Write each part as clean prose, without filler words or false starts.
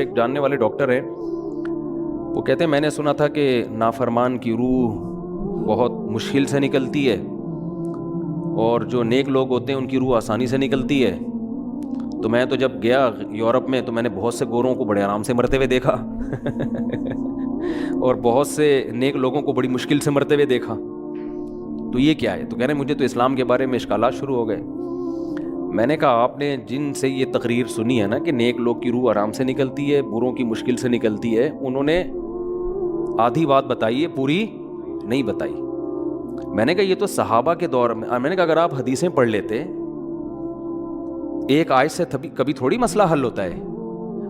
ایک جاننے والے ڈاکٹر ہیں، وہ کہتے ہیں میں نے سنا تھا کہ نافرمان کی روح بہت مشکل سے نکلتی ہے اور جو نیک لوگ ہوتے ہیں ان کی روح آسانی سے نکلتی ہے. تو میں تو جب گیا یورپ میں تو میں نے بہت سے گوروں کو بڑے آرام سے مرتے ہوئے دیکھا اور بہت سے نیک لوگوں کو بڑی مشکل سے مرتے ہوئے دیکھا. تو یہ کیا ہے؟ تو کہہ رہے ہیں مجھے تو اسلام کے بارے میں اشکالات شروع ہو گئے. میں نے کہا آپ نے جن سے یہ تقریر سنی ہے نا کہ نیک لوگ کی روح آرام سے نکلتی ہے، بروں کی مشکل سے نکلتی ہے، انہوں نے آدھی بات بتائی ہے، پوری نہیں بتائی. میں نے کہا یہ تو صحابہ کے دور میں نے کہا اگر آپ حدیثیں پڑھ لیتے، ایک آیت سے کبھی تھوڑی مسئلہ حل ہوتا ہے.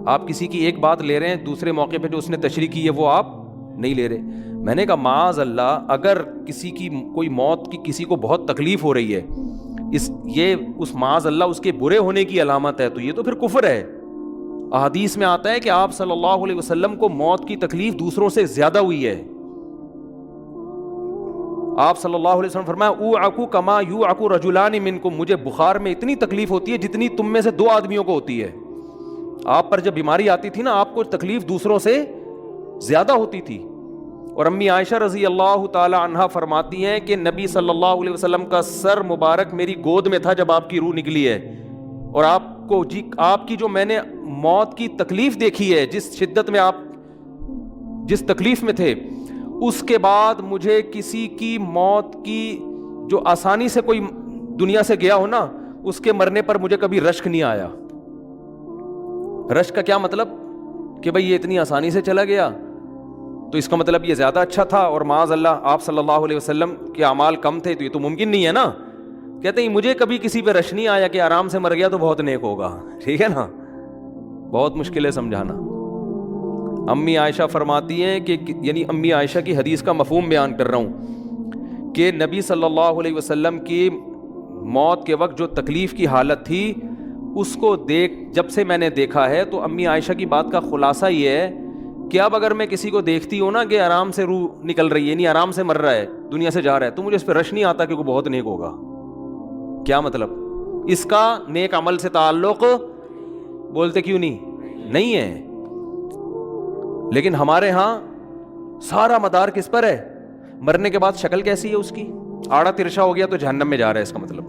آپ کسی کی ایک بات لے رہے ہیں، دوسرے موقع پہ جو اس نے تشریح کی ہے وہ آپ نہیں لے رہے. میں نے کہا معاذ اللہ، اگر کسی کی کوئی موت کی کسی کو بہت تکلیف ہو رہی ہے، یہ اس معاذ اللہ اس کے برے ہونے کی علامت ہے، تو یہ تو پھر کفر ہے. احادیث میں آتا ہے کہ آپ صلی اللہ علیہ وسلم کو موت کی تکلیف دوسروں سے زیادہ ہوئی ہے. آپ صلی اللہ علیہ وسلم فرمایا اوعکو کما یوعکو رجلان منکم، مجھے بخار میں اتنی تکلیف ہوتی ہے جتنی تم میں سے دو آدمیوں کو ہوتی ہے. آپ پر جب بیماری آتی تھی نا، آپ کو تکلیف دوسروں سے زیادہ ہوتی تھی. اور امی عائشہ رضی اللہ تعالی عنہا فرماتی ہیں کہ نبی صلی اللہ علیہ وسلم کا سر مبارک میری گود میں تھا جب آپ کی روح نکلی ہے، اور آپ کی جو میں نے موت کی تکلیف دیکھی ہے، جس شدت میں آپ جس تکلیف میں تھے، اس کے بعد مجھے کسی کی موت کی جو آسانی سے کوئی دنیا سے گیا ہو نا، اس کے مرنے پر مجھے کبھی رشک نہیں آیا. رشک کا کیا مطلب؟ کہ بھئی یہ اتنی آسانی سے چلا گیا تو اس کا مطلب یہ زیادہ اچھا تھا، اور معاذ اللہ آپ صلی اللہ علیہ وسلم کے اعمال کم تھے، تو یہ تو ممکن نہیں ہے نا. کہتے ہیں مجھے کبھی کسی پہ رش نہیں آیا کہ آرام سے مر گیا تو بہت نیک ہوگا. ٹھیک ہے نا، بہت مشکل ہے سمجھانا. امی عائشہ فرماتی ہیں کہ یعنی امی عائشہ کی حدیث کا مفہوم بیان کر رہا ہوں کہ نبی صلی اللہ علیہ وسلم کی موت کے وقت جو تکلیف کی حالت تھی، اس کو جب سے میں نے دیکھا ہے، تو امی عائشہ کی بات کا خلاصہ یہ ہے کہ اب اگر میں کسی کو دیکھتی ہوں نا کہ آرام سے روح نکل رہی ہے، یعنی آرام سے مر رہا ہے، دنیا سے جا رہا ہے، تو مجھے اس پہ رش نہیں آتا کہ وہ بہت نیک ہوگا. کیا مطلب؟ اس کا نیک عمل سے تعلق بولتے کیوں نہیں ہے. لیکن ہمارے ہاں سارا مدار کس پر ہے؟ مرنے کے بعد شکل کیسی ہے اس کی؟ آڑا ترشا ہو گیا تو جہنم میں جا رہا ہے، اس کا مطلب.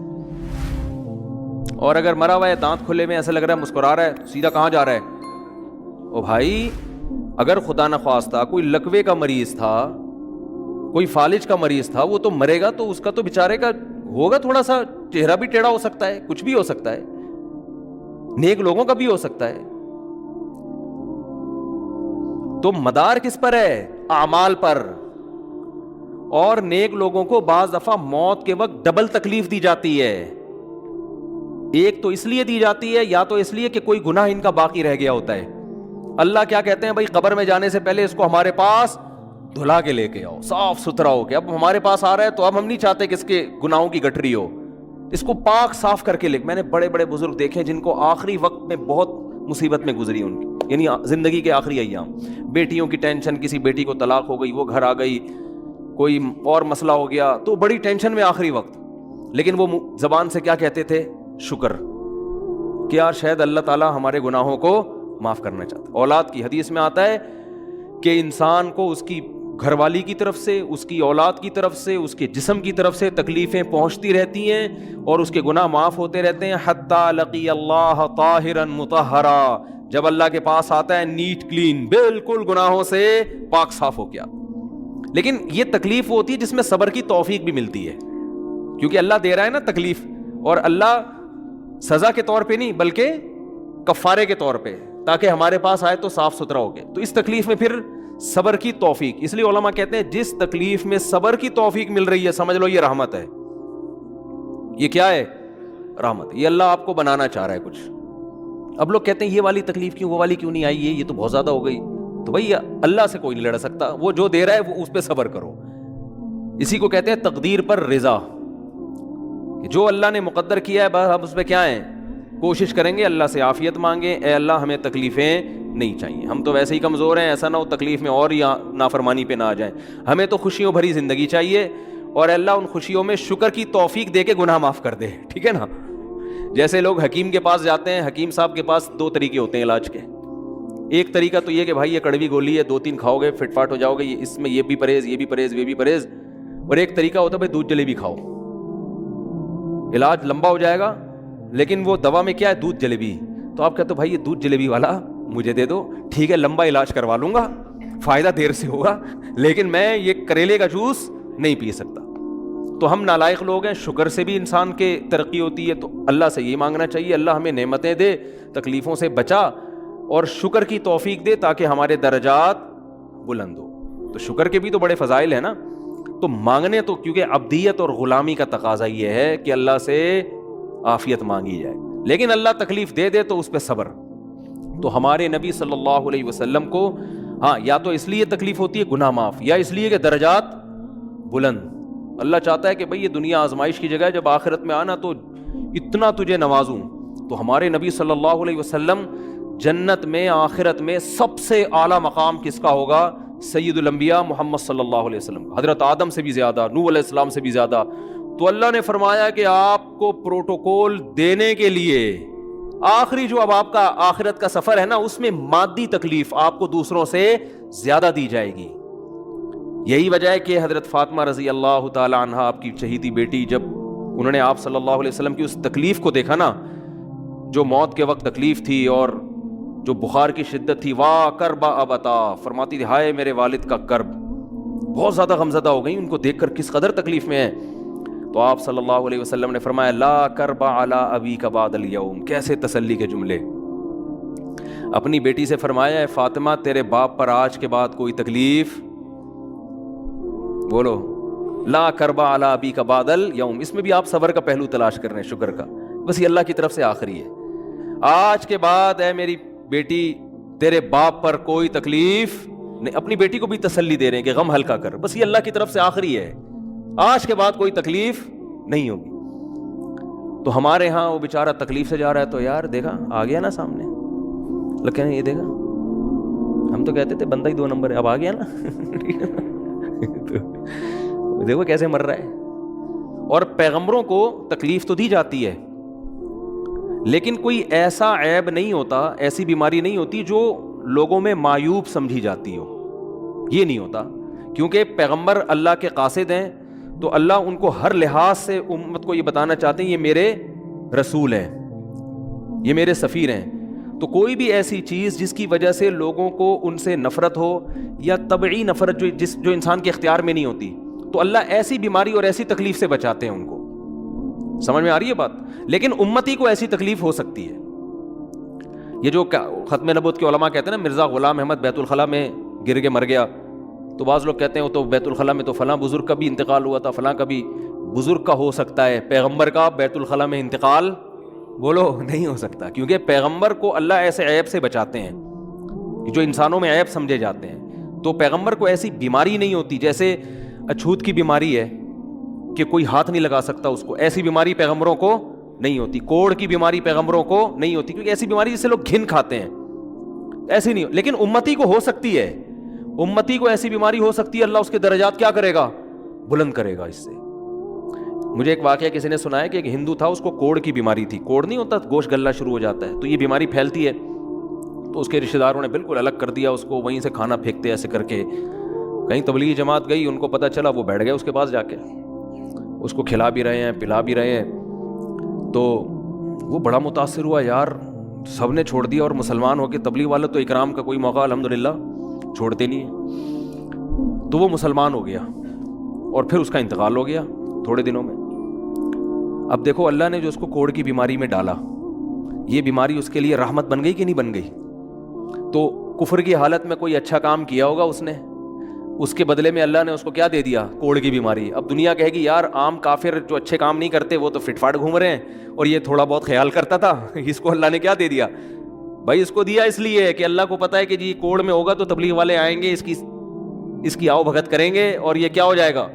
اور اگر مرا ہوا ہے، دانت کھلے میں، ایسا لگ رہا ہے مسکرا رہا ہے، تو سیدھا کہاں جا رہا ہے؟ او بھائی، اگر خدا نخواستہ کوئی لکوے کا مریض تھا، کوئی فالج کا مریض تھا، وہ تو مرے گا تو اس کا تو بیچارے کا ہوگا تھوڑا سا چہرہ بھی ٹیڑھا ہو سکتا ہے، کچھ بھی ہو سکتا ہے. نیک لوگوں کا بھی ہو سکتا ہے. تو مدار کس پر ہے؟ اعمال پر. اور نیک لوگوں کو بعض دفعہ موت کے وقت ڈبل تکلیف دی جاتی ہے. ایک تو اس لیے دی جاتی ہے، یا تو اس لیے کہ کوئی گناہ ان کا باقی رہ گیا ہوتا ہے. اللہ کیا کہتے ہیں؟ بھائی قبر میں جانے سے پہلے اس کو ہمارے پاس دھلا کے لے کے آؤ، صاف ستھرا ہو کے. اب ہمارے پاس آ رہا ہے تو اب ہم نہیں چاہتے کہ اس کے گناہوں کی گٹری ہو، اس کو پاک صاف کر کے لے. میں نے بڑے بڑے بزرگ دیکھے جن کو آخری وقت میں بہت مصیبت میں گزری ان کی، یعنی زندگی کے آخری ایام، بیٹیوں کی ٹینشن، کسی بیٹی کو طلاق ہو گئی، وہ گھر آ گئی، کوئی اور مسئلہ ہو گیا، تو بڑی ٹینشن میں آخری وقت. لیکن وہ زبان سے کیا کہتے تھے؟ شکر. کیا شاید اللہ تعالیٰ ہمارے گناہوں کو معاف کرنا چاہتا. اولاد کی حدیث میں آتا ہے کہ انسان کو اس کی گھر والی کی طرف سے، اس کی اولاد کی طرف سے، اس کے جسم کی طرف سے تکلیفیں پہنچتی رہتی ہیں اور اس کے گناہ معاف ہوتے رہتے ہیں، حتی لقی اللہ طاہرا مطہرا، جب اللہ کے پاس آتا ہے نیٹ کلین، بالکل گناہوں سے پاک صاف ہو گیا. لیکن یہ تکلیف ہوتی ہے جس میں صبر کی توفیق بھی ملتی ہے، کیونکہ اللہ دے رہا ہے نا تکلیف، اور اللہ سزا کے طور پہ نہیں بلکہ کفارے کے طور پہ، تاکہ ہمارے پاس آئے تو صاف ستھرا ہو گئے. تو اس تکلیف میں پھر صبر کی توفیق، اس لیے علماء کہتے ہیں جس تکلیف میں صبر کی توفیق مل رہی ہے، سمجھ لو یہ رحمت ہے. یہ کیا ہے؟ رحمت. یہ اللہ آپ کو بنانا چاہ رہا ہے کچھ. اب لوگ کہتے ہیں یہ والی تکلیف کیوں، وہ والی کیوں نہیں آئی، یہ تو بہت زیادہ ہو گئی. تو بھائی اللہ سے کوئی نہیں لڑ سکتا، وہ جو دے رہا ہے وہ اس پہ صبر کرو. اسی کو کہتے ہیں تقدیر پر رضا. جو اللہ نے مقدر کیا ہے بس ہم اس پہ کیا ہیں؟ کوشش کریں گے، اللہ سے عافیت مانگیں، اے اللہ ہمیں تکلیفیں نہیں چاہیے، ہم تو ویسے ہی کمزور ہیں، ایسا نہ ہو تکلیف میں اور یا نافرمانی پہ نہ آ جائیں. ہمیں تو خوشیوں بھری زندگی چاہیے، اور اللہ ان خوشیوں میں شکر کی توفیق دے کے گناہ معاف کر دے. ٹھیک ہے نا؟ جیسے لوگ حکیم کے پاس جاتے ہیں، حکیم صاحب کے پاس دو طریقے ہوتے ہیں علاج کے. ایک طریقہ تو یہ کہ بھائی یہ کڑوی گولی ہے، 2-3 کھاؤ گے فٹ فاٹ ہو جاؤ گے، اس میں یہ بھی پرہیز، یہ بھی پرہیز، یہ بھی پرہیز. اور ایک طریقہ ہوتا ہے بھائی دودھ جلیبی کھاؤ، علاج لمبا ہو جائے گا، لیکن وہ دوا میں کیا ہے؟ دودھ جلیبی. تو آپ کہتے ہو بھائی یہ دودھ جلیبی والا مجھے دے دو، ٹھیک ہے لمبا علاج کروا لوں گا، فائدہ دیر سے ہوگا، لیکن میں یہ کریلے کا جوس نہیں پی سکتا. تو ہم نالائق لوگ ہیں. شکر سے بھی انسان کے ترقی ہوتی ہے، تو اللہ سے یہ مانگنا چاہیے اللہ ہمیں نعمتیں دے، تکلیفوں سے بچا اور شکر کی توفیق دے تاکہ ہمارے درجات بلند ہو. تو شکر کے بھی تو بڑے فضائل ہیں نا. تو مانگنے تو کیونکہ عبدیت اور غلامی کا تقاضا یہ ہے کہ اللہ سے عافیت مانگی جائے، لیکن اللہ تکلیف دے دے تو اس پہ صبر. تو ہمارے نبی صلی اللہ علیہ وسلم کو ہاں یا تو اس لیے تکلیف ہوتی ہے گناہ معاف، یا اس لیے کہ درجات بلند. اللہ چاہتا ہے کہ بھئی یہ دنیا آزمائش کی جگہ ہے، جب آخرت میں آنا تو اتنا تجھے نوازوں. تو ہمارے نبی صلی اللہ علیہ وسلم جنت میں آخرت میں سب سے اعلیٰ مقام کس کا ہوگا؟ سید الانبیاء محمد صلی اللہ علیہ وسلم، حضرت آدم سے بھی زیادہ، نوح علیہ السلام سے بھی زیادہ. تو اللہ نے فرمایا کہ آپ کو پروٹوکول دینے کے لیے آخری جو اب آپ کا آخرت کا سفر ہے نا، اس میں مادی تکلیف آپ کو دوسروں سے زیادہ دی جائے گی. یہی وجہ ہے کہ حضرت فاطمہ رضی اللہ تعالی عنہ آپ کی چہیتی بیٹی، جب انہوں نے آپ صلی اللہ علیہ وسلم کی اس تکلیف کو دیکھا نا، جو موت کے وقت تکلیف تھی اور جو بخار کی شدت تھی، واہ کربا ابتا، فرماتی تھی ہائے میرے والد کا کرب. بہت زیادہ غمزدہ ہو گئی ان کو دیکھ کر کس قدر تکلیف میں ہے. تو آپ صلی اللہ علیہ وسلم نے فرمایا لا کربا علی ابیک بعد اليوم. کیسے تسلی کے جملے. اپنی بیٹی سے فرمایا ہے فاطمہ تیرے باپ پر آج کے بعد کوئی تکلیف، بولو لا کربا علی ابیک بعد اليوم. اس میں بھی آپ صبر کا پہلو تلاش کر رہے ہیں، شکر کا. بس یہ اللہ کی طرف سے آخری ہے. آج کے بعد اے میری بیٹی تیرے باپ پر کوئی تکلیف نہیں. اپنی بیٹی کو بھی تسلی دے رہے ہیں کہ غم ہلکا کر، بس یہ اللہ کی طرف سے آخری ہے، آج کے بعد کوئی تکلیف نہیں ہوگی. تو ہمارے ہاں وہ بیچارہ تکلیف سے جا رہا ہے تو یار دیکھا آ گیا نا سامنے، لوگ کہنے یہ دیکھا، ہم تو کہتے تھے بندہ ہی 2 نمبر ہے، اب آ گیا نا تو دیکھو کیسے مر رہا ہے. اور پیغمبروں کو تکلیف تو دی جاتی ہے، لیکن کوئی ایسا عیب نہیں ہوتا، ایسی بیماری نہیں ہوتی جو لوگوں میں معیوب سمجھی جاتی ہو. یہ نہیں ہوتا، کیونکہ پیغمبر اللہ کے قاصد ہیں، تو اللہ ان کو ہر لحاظ سے امت کو یہ بتانا چاہتے ہیں یہ میرے رسول ہیں، یہ میرے سفیر ہیں. تو کوئی بھی ایسی چیز جس کی وجہ سے لوگوں کو ان سے نفرت ہو، یا طبعی نفرت جو انسان کے اختیار میں نہیں ہوتی، تو اللہ ایسی بیماری اور ایسی تکلیف سے بچاتے ہیں ان کو. سمجھ میں آ رہی ہے بات؟ لیکن امتی کو ایسی تکلیف ہو سکتی ہے. یہ جو ختم نبوت کے علماء کہتے ہیں نا مرزا غلام احمد بیت الخلاء میں گر کے مر گیا، تو بعض لوگ کہتے ہیں وہ تو بیت الخلاء میں تو فلاں بزرگ کا بھی انتقال ہوا تھا، فلاں کا بھی بزرگ کا ہو سکتا ہے، پیغمبر کا بیت الخلاء میں انتقال بولو نہیں ہو سکتا، کیونکہ پیغمبر کو اللہ ایسے عیب سے بچاتے ہیں جو انسانوں میں عیب سمجھے جاتے ہیں. تو پیغمبر کو ایسی بیماری نہیں ہوتی، جیسے اچھوت کی بیماری ہے کہ کوئی ہاتھ نہیں لگا سکتا اس کو، ایسی بیماری پیغمبروں کو نہیں ہوتی. کوڑ کی بیماری پیغمبروں کو نہیں ہوتی، کیونکہ ایسی بیماری جسے لوگ گھن کھاتے ہیں، ایسی نہیں. لیکن امتی کو ہو سکتی ہے، امتی کو ایسی بیماری ہو سکتی ہے، اللہ اس کے درجات کیا کرے گا؟ بلند کرے گا اس سے. مجھے ایک واقعہ کسی نے سنایا کہ ایک ہندو تھا، اس کو کوڑ کی بیماری تھی. کوڑ نہیں ہوتا گوشت گلنا شروع ہو جاتا ہے، تو یہ بیماری پھیلتی ہے. تو اس کے رشتہ داروں نے بالکل الگ کر دیا اس کو، وہیں سے کھانا پھینکتے ایسے کر کے. کہیں تبلیغی جماعت گئی، ان کو پتہ چلا، وہ بیٹھ گئے اس کے پاس جا کے، اس کو کھلا بھی رہے ہیں پلا بھی رہے ہیں. تو وہ بڑا متاثر ہوا، یار سب نے چھوڑ دیا اور مسلمان ہو کے تبلیغ والے تو اکرام کا کوئی موقع الحمدللہ چھوڑتے نہیں ہیں. تو وہ مسلمان ہو گیا اور پھر اس کا انتقال ہو گیا تھوڑے دنوں میں. اب دیکھو اللہ نے جو اس کو کوڑ کی بیماری میں ڈالا، یہ بیماری اس کے لیے رحمت بن گئی کہ نہیں بن گئی؟ تو کفر کی حالت میں کوئی اچھا کام کیا ہوگا اس نے، اس کے بدلے میں اللہ نے اس کو کیا دے دیا؟ کوڑ کی بیماری. اب دنیا کہے گی یار عام کافر جو اچھے کام نہیں کرتے وہ تو فٹ فاٹ گھوم رہے ہیں، اور یہ تھوڑا بہت خیال کرتا تھا، اس کو اللہ نے کیا دے دیا؟ بھائی اس کو دیا اس لیے کہ اللہ کو پتا ہے کہ جی کوڑ میں ہوگا تو تبلیغ والے آئیں گے، اس کی آؤ بھگت کریں گے اور یہ کیا ہو جائے گا؟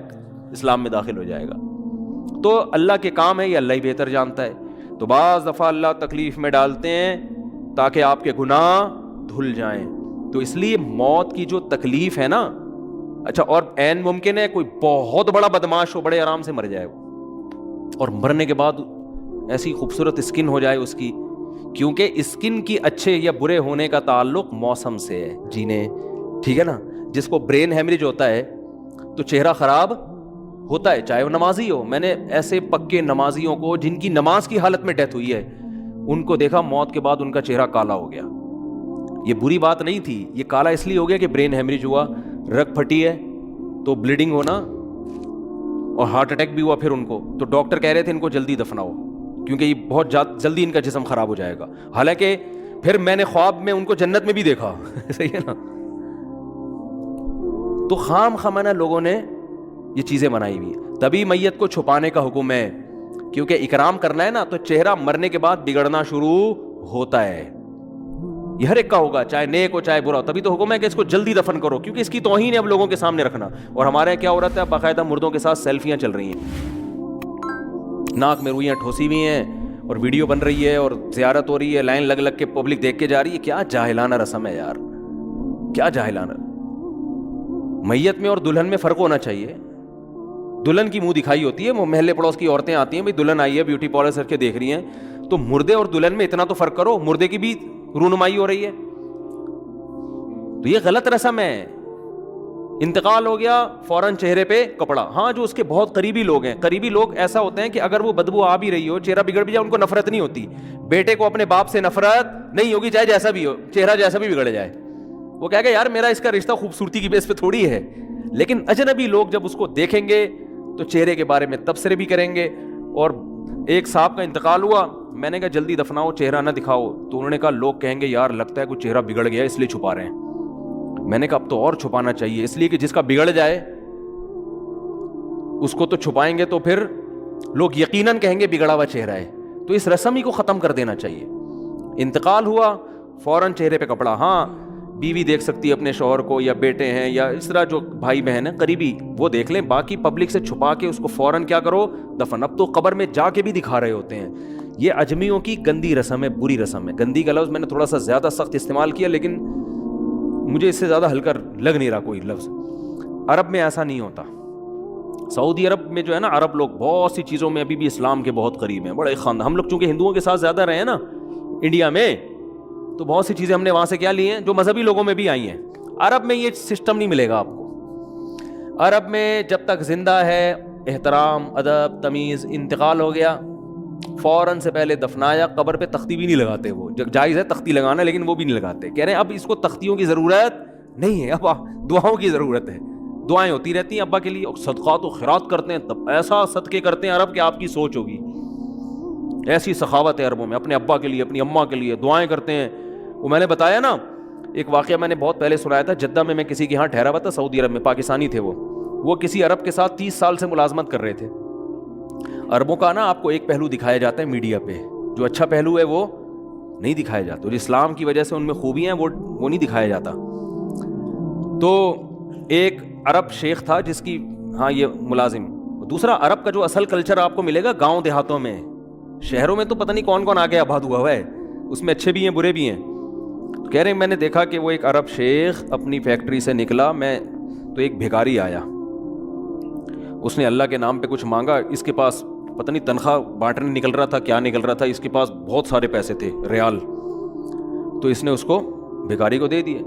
اسلام میں داخل ہو جائے گا. تو اللہ کے کام ہے، یہ اللہ ہی بہتر جانتا ہے. تو بعض دفعہ اللہ تکلیف میں ڈالتے ہیں تاکہ آپ کے گناہ دھل جائیں. تو اس لیے موت کی جو تکلیف ہے نا، اچھا اور عین ممکن ہے کوئی بہت بڑا بدماش ہو، بڑے آرام سے مر جائے وہ، اور مرنے کے بعد ایسی خوبصورت اسکن ہو جائے اس کی کیونکہ اسکن کی اچھے یا برے ہونے کا تعلق موسم سے ہے جینے, ٹھیک ہے نا. جس کو برین ہیمریج ہوتا ہے تو چہرہ خراب ہوتا ہے, چاہے وہ نمازی ہو. میں نے ایسے پکے نمازیوں کو جن کی نماز کی حالت میں ڈیتھ ہوئی ہے, ان کو دیکھا موت کے بعد ان کا چہرہ کالا ہو گیا. یہ بری بات نہیں تھی, یہ کالا اس لیے ہو گیا کہ برین ہیمریج ہوا, رگ پھٹی ہے تو بلیڈنگ ہونا, اور ہارٹ اٹیک بھی ہوا پھر ان کو. تو ڈاکٹر کہہ رہے تھے ان کو جلدی دفناؤ کیونکہ یہ بہت جلدی ان کا جسم خراب ہو جائے گا. حالانکہ پھر میں نے خواب میں ان کو جنت میں بھی دیکھا. صحیح ہے نا. تو خام خامنہ لوگوں نے یہ چیزیں بنائی ہوئی. تبھی میت کو چھپانے کا حکم ہے, کیونکہ اکرام کرنا ہے نا, تو چہرہ مرنے کے بعد بگڑنا شروع ہوتا ہے. یہ ہر ایک کا ہوگا, چاہے نیک ہو چاہے برا ہو. تبھی تو حکم ہے کہ اس کو جلدی دفن کرو, کیونکہ اس کی توہین ہے اب لوگوں کے سامنے رکھنا. اور ہمارے یہاں کیا ہو رہا ہے, باقاعدہ مردوں کے ساتھ سیلفیاں چل رہی ہیں, ناک میں روئیاں ٹھوسی ہوئی ہیں اور ویڈیو بن رہی ہے اور زیارت ہو رہی ہے, لائن لگ لگ کے پبلک دیکھ کے جا رہی ہے. کیا جاہلانہ رسم ہے یار, کیا جاہلانہ. میت میں اور دلہن میں فرق ہونا چاہیے. دلہن کی منہ دکھائی ہوتی ہے, وہ محلے پڑوس کی عورتیں آتی ہیں, بھائی دلہن آئی ہے بیوٹی پارلر کر کے دیکھ رہی ہیں, تو مردے اور دلہن میں اتنا تو فرق کرو, مردے کی بھی رونمائی ہو رہی ہے. تو یہ غلط رسم ہے. انتقال ہو گیا فوراً چہرے پہ کپڑا. ہاں جو اس کے بہت قریبی لوگ ہیں, قریبی لوگ ایسا ہوتے ہیں کہ اگر وہ بدبو آ بھی رہی ہو, چہرہ بگڑ بھی جائے, ان کو نفرت نہیں ہوتی. بیٹے کو اپنے باپ سے نفرت نہیں ہوگی, چاہے جیسا بھی ہو, چہرہ جیسا بھی بگڑ جائے. وہ کہے گا یار میرا اس کا رشتہ خوبصورتی کی بیس پہ تھوڑی ہے. لیکن اجنبی لوگ جب اس کو دیکھیں گے تو چہرے کے بارے میں تبصرے بھی کریں گے. اور ایک صاحب کا انتقال ہوا, میں نے کہا جلدی دفناؤ, چہرہ نہ دکھاؤ. تو انہوں نے کہا لوگ کہیں گے یار لگتا ہے کوئی چہرہ بگڑ گیا اس لیے چھپا رہے ہیں. میں نے کہا اب تو اور چھپانا چاہیے, اس لیے کہ جس کا بگڑ جائے اس کو تو چھپائیں گے تو پھر لوگ یقیناً کہیں گے بگڑا ہوا چہرہ ہے. تو اس رسم ہی کو ختم کر دینا چاہیے. انتقال ہوا فوراً چہرے پہ کپڑا. ہاں بیوی دیکھ سکتی ہے اپنے شوہر کو, یا بیٹے ہیں, یا اس طرح جو بھائی بہن ہیں قریبی, وہ دیکھ لیں. باقی پبلک سے چھپا کے اس کو فوراً کیا کرو, دفن. اب تو قبر میں جا کے بھی دکھا رہے ہوتے ہیں. یہ اجمیوں کی گندی رسم ہے, بری رسم ہے. گندی کا لفظ میں نے تھوڑا سا زیادہ سخت استعمال کیا, لیکن مجھے اس سے زیادہ ہلکا لگ نہیں رہا کوئی لفظ. عرب میں ایسا نہیں ہوتا. سعودی عرب میں جو ہے نا, عرب لوگ بہت سی چیزوں میں ابھی بھی اسلام کے بہت قریب ہیں, بڑے خاندان. ہم لوگ چونکہ ہندوؤں کے ساتھ زیادہ رہے ہیں نا انڈیا میں, تو بہت سی چیزیں ہم نے وہاں سے کیا لی ہیں جو مذہبی لوگوں میں بھی آئی ہیں. عرب میں یہ سسٹم نہیں ملے گا آپ کو. عرب میں جب تک زندہ ہے احترام, ادب, تمیز. انتقال ہو گیا فوراً سے پہلے دفنایا, قبر پہ تختی بھی نہیں لگاتے. وہ جائز ہے تختی لگانا, لیکن وہ بھی نہیں لگاتے. کہہ رہے ہیں اب اس کو تختیوں کی ضرورت نہیں ہے, اب دعاؤں کی ضرورت ہے. دعائیں ہوتی رہتی ہیں ابا کے لیے, اور صدقات و خیرات کرتے ہیں. تب ایسا صدقے کرتے ہیں عرب کہ آپ کی سوچ ہوگی. ایسی سخاوت ہے عربوں میں, اپنے ابا کے لیے, اپنی اماں کے لیے دعائیں کرتے ہیں. وہ میں نے بتایا نا ایک واقعہ, میں نے بہت پہلے سنایا تھا. جدہ میں کسی کے یہاں ٹھہرا ہوا تھا, سعودی عرب میں, پاکستانی تھے وہ کسی عرب کے ساتھ 30 سال سے ملازمت کر رہے تھے. عربوں کا نا آپ کو ایک پہلو دکھایا جاتا ہے میڈیا پہ, جو اچھا پہلو ہے وہ نہیں دکھایا جاتا. جو اسلام کی وجہ سے ان میں خوبیاں ہیں وہ نہیں دکھایا جاتا. تو ایک عرب شیخ تھا جس کی, ہاں یہ ملازم. دوسرا عرب کا جو اصل کلچر آپ کو ملے گا گاؤں دیہاتوں میں. شہروں میں تو پتہ نہیں کون کون آگے آباد ہوا ہے, اس میں اچھے بھی ہیں برے بھی ہیں. کہہ رہے ہیں میں نے دیکھا کہ وہ ایک عرب شیخ اپنی فیکٹری سے نکلا, میں تو ایک بھکاری آیا, اس نے اللہ کے نام پہ کچھ مانگا. اس کے پاس پتہ نہیں تنخواہ بانٹنے نکل رہا تھا کیا نکل رہا تھا, اس کے پاس بہت سارے پیسے تھے ریال. تو اس نے اس کو بھکاری کو دے دیے.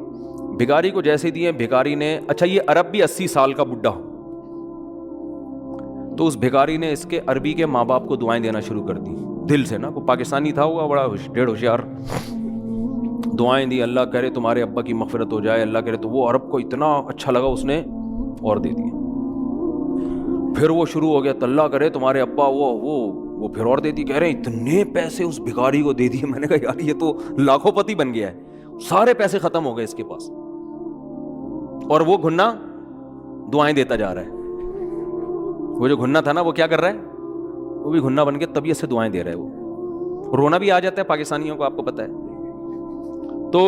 بھکاری کو جیسے دیے, بھکاری نے, اچھا یہ عرب بھی 80 سال کا بڈھا, تو اس بھکاری نے اس کے عربی کے ماں باپ کو دعائیں دینا شروع کر دی دل سے نا. وہ پاکستانی تھا, ہوا بڑا ڈیڑھ ہوشیار. دعائیں دی, اللہ کرے تمہارے ابا کی مغفرت ہو جائے, اللہ کرے. تو وہ عرب کو اتنا اچھا لگا, اس نے اور دے دیے. پھر وہ شروع ہو گیا, اللہ کرے تمہارے ابا وہ پھر اور دے دی. کہہ رہے ہیں اتنے پیسے اس بھکاری کو دے دیے. میں نے کہا یار یہ تو لاکھوں پتی بن گیا ہے, سارے پیسے ختم ہو گئے اس کے پاس, اور وہ گھنا دعائیں دیتا جا رہا ہے. وہ جو گھنا تھا نا وہ کیا کر رہا ہے, وہ بھی گھنا بن کے طبیعت سے دعائیں دے رہا ہے. وہ رونا بھی آ جاتا ہے پاکستانیوں کو, آپ کو پتہ ہے. تو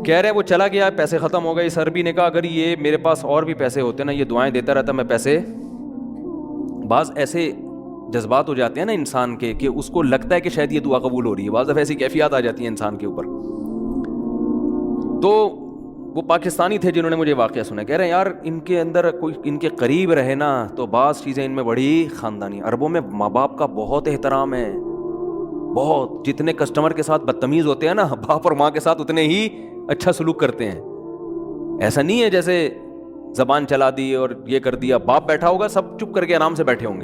کہہ رہے وہ چلا گیا, پیسے ختم ہو گئے. اس عربی نے کہا اگر یہ میرے پاس اور بھی پیسے ہوتے نا, یہ دعائیں دیتا رہتا, میں پیسے. بعض ایسے جذبات ہو جاتے ہیں نا انسان کے کہ اس کو لگتا ہے کہ شاید یہ دعا قبول ہو رہی ہے. بعض دفعہ ایسی کیفیات آ جاتی ہیں انسان کے اوپر. تو وہ پاکستانی تھے جنہوں نے مجھے واقعہ سنا. کہہ رہے ہیں یار ان کے اندر کوئی ان کے قریب رہے نا تو بعض چیزیں ان میں بڑی خاندانی. عربوں میں ماں باپ کا بہت احترام ہے, بہت جتنے کسٹمر کے ساتھ بدتمیز ہوتے ہیں نا، باپ اور ماں کے ساتھ اتنے ہی اچھا سلوک کرتے ہیں. ایسا نہیں ہے جیسے زبان چلا دی اور یہ کر دیا. باپ بیٹھا ہوگا، سب چپ کر کے آرام سے بیٹھے ہوں گے.